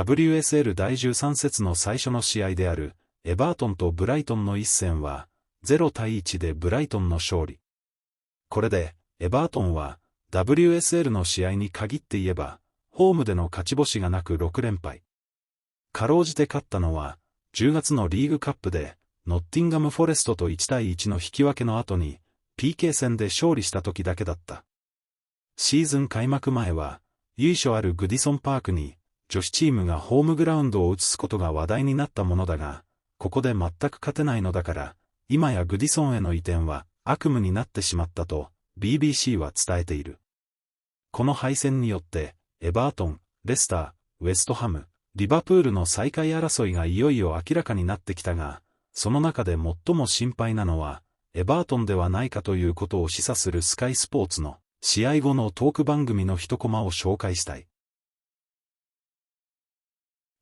WSL 第13節の最初の試合である、エバートンとブライトンの一戦は、0対1でブライトンの勝利。これで、エバートンは、WSL の試合に限って言えば、ホームでの勝ち星がなく6連敗。かろうじて勝ったのは、10月のリーグカップで、ノッティンガム・フォレストと1対1の引き分けの後に、PK 戦で勝利した時だけだった。シーズン開幕前は、由緒あるグディソンパークに、女子チームがホームグラウンドを移すことが話題になったものだが、ここで全く勝てないのだから、今やグディソンへの移転は悪夢になってしまったと、BBC は伝えている。この敗戦によって、エバートン、レスター、ウェストハム、リバプールの最下位争いがいよいよ明らかになってきたが、その中で最も心配なのは、エバートンではないかということを示唆するスカイスポーツの試合後のトーク番組の一コマを紹介したい。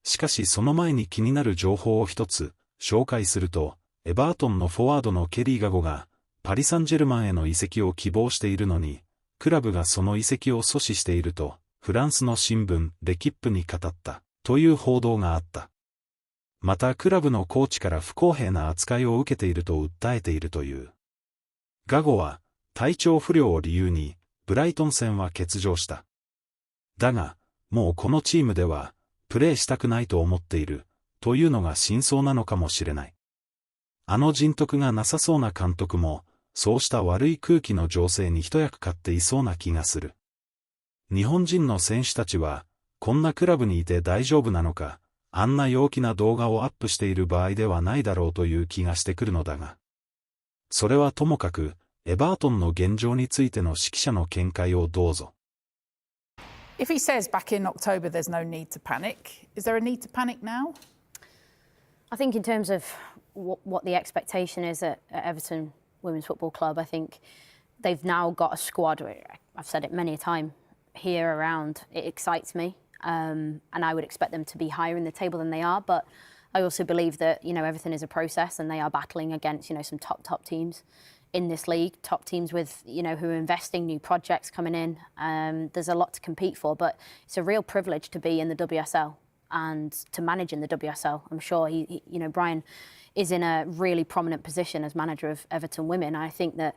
しかしその前に気になる情報を一つ紹介すると、エバートンのフォワードのケリー・ガゴがパリ・サンジェルマンへの移籍を希望しているのに、クラブがその移籍を阻止していると、フランスの新聞レキップに語ったという報道があった。またクラブのコーチから不公平な扱いを受けていると訴えているという。ガゴは体調不良を理由にブライトン戦は欠場した。だが、もうこのチームではプレーしたくないと思っているというのが真相なのかもしれない。あの人徳がなさそうな監督も、そうした悪い空気の情勢に一役買っていそうな気がする。日本人の選手たちは、こんなクラブにいて大丈夫なのか、あんな陽気な動画をアップしている場合ではないだろうという気がしてくるのだが。それはともかく、エバートンの現状についての指揮者の見解をどうぞ。If he says back in October there's no need to panic, is there a need to panic now? I think in terms of what the expectation is at Everton Women's Football Club, I think they've now got a squad, I've said it many a time, here around. It excites me, and I would expect them to be higher in the table than they are, but I also believe that, everything is a process and they are battling against, some top teams in this league, top teams with, who are investing, new projects coming in. There's a lot to compete for, but it's a real privilege to be in the WSL and to manage in the WSL. I'm sure Brian is in a really prominent position as manager of Everton Women. I think that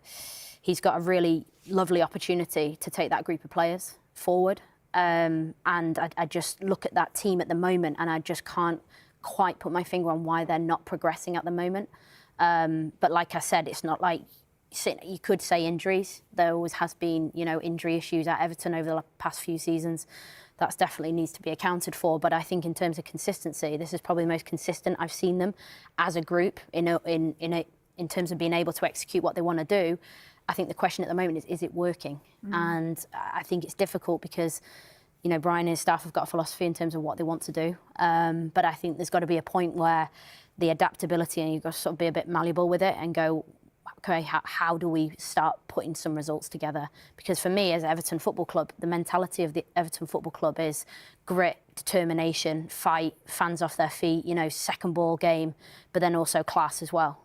he's got a really lovely opportunity to take that group of players forward. And I just look at that team at the moment and I just can't quite put my finger on why they're not progressing at the moment. But like I said, it's not like, you could say injuries. There always has been, injury issues at Everton over the past few seasons. That definitely needs to be accounted for. But I think in terms of consistency, this is probably the most consistent I've seen them as a group in terms of being able to execute what they want to do. I think the question at the moment is it working? And I think it's difficult because, Brian and his staff have got a philosophy in terms of what they want to do. But I think there's got to be a point where the adaptability, and you've got to sort of be a bit malleable with it and go, okay, how do we start putting some results together? Because for me, as Everton Football Club, the mentality of the Everton Football Club is grit, determination, fight, fans off their feet, second ball game, but then also class as well.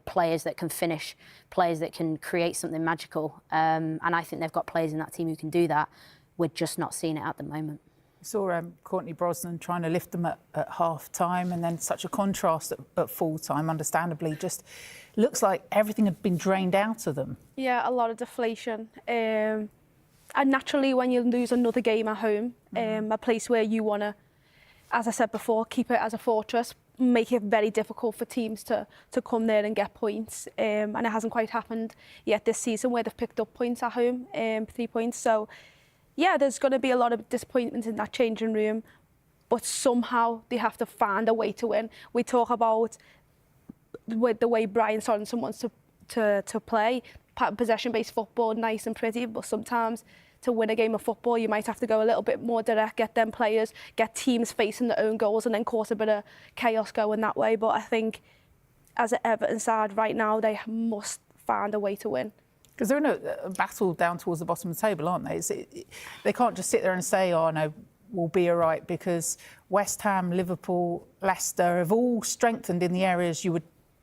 Players that can finish, players that can create something magical. And I think they've got players in that team who can do that. We're just not seeing it at the moment. We saw Courtney Brosnan trying to lift them at half-time and then such a contrast at full-time, understandably. Just looks like everything had been drained out of them. Yeah, a lot of deflation. And naturally, when you lose another game at home, a place where you want to, as I said before, keep it as a fortress, make it very difficult for teams to come there and get points. And it hasn't quite happened yet this season where they've picked up points at home, 3 points. So, yeah, there's going to be a lot of disappointment in that changing room, but somehow they have to find a way to win. We talk about the way Brian Sorensen wants to play, possession-based football, nice and pretty, but sometimes to win a game of football, you might have to go a little bit more direct, get them players, get teams facing their own goals and then cause a bit of chaos going that way. But I think as an Everton side right now, they must find a way to win. Because they're in a battle down towards the bottom of the table, aren't they? They can't just sit there and say, oh, no, we'll be all right, because West Ham, Liverpool, Leicester have all strengthened in the areas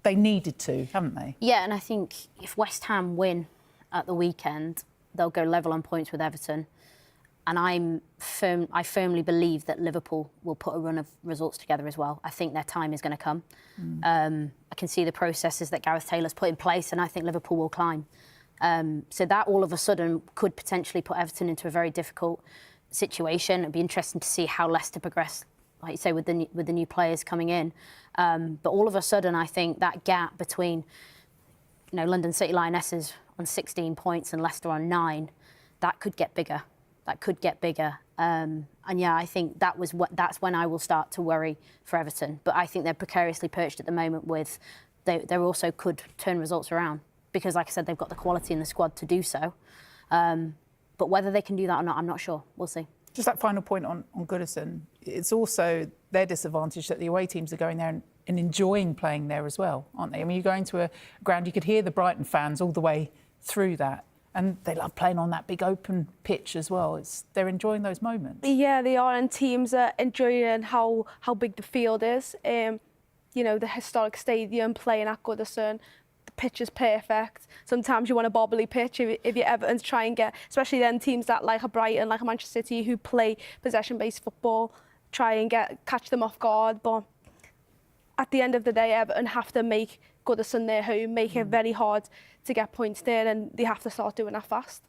they needed to, haven't they? Yeah, and I think if West Ham win at the weekend, they'll go level on points with Everton. And I firmly believe that Liverpool will put a run of results together as well. I think their time is going to come. I can see the processes that Gareth Taylor's put in place, and I think Liverpool will climb. So that all of a sudden could potentially put Everton into a very difficult situation. It'd be interesting to see how Leicester progress, like you say, with the new players coming in. But all of a sudden, I think that gap between, London City Lionesses on 16 points and Leicester on 9, that could get bigger. And yeah, I think that's when I will start to worry for Everton. But I think they're precariously perched at the moment with, they also could turn results around because, like I said, they've got the quality in the squad to do so. But whether they can do that or not, I'm not sure. We'll see. Just that final point on Goodison, it's also their disadvantage that the away teams are going there and enjoying playing there as well, aren't they? I mean, you're going to a ground, you could hear the Brighton fans all the way through that. And they love playing on that big open pitch as well. They're enjoying those moments. Yeah, they are, and teams are enjoying how big the field is. The historic stadium, playing at Goodison, the pitch is perfect. Sometimes you want a bobbly pitch if you're Everton to try and get, especially then teams that like a Brighton, like a Manchester City, who play possession-based football, try and catch them off guard. But at the end of the day, Everton have to make Goodison their home, make it very hard to get points there, and they have to start doing that fast.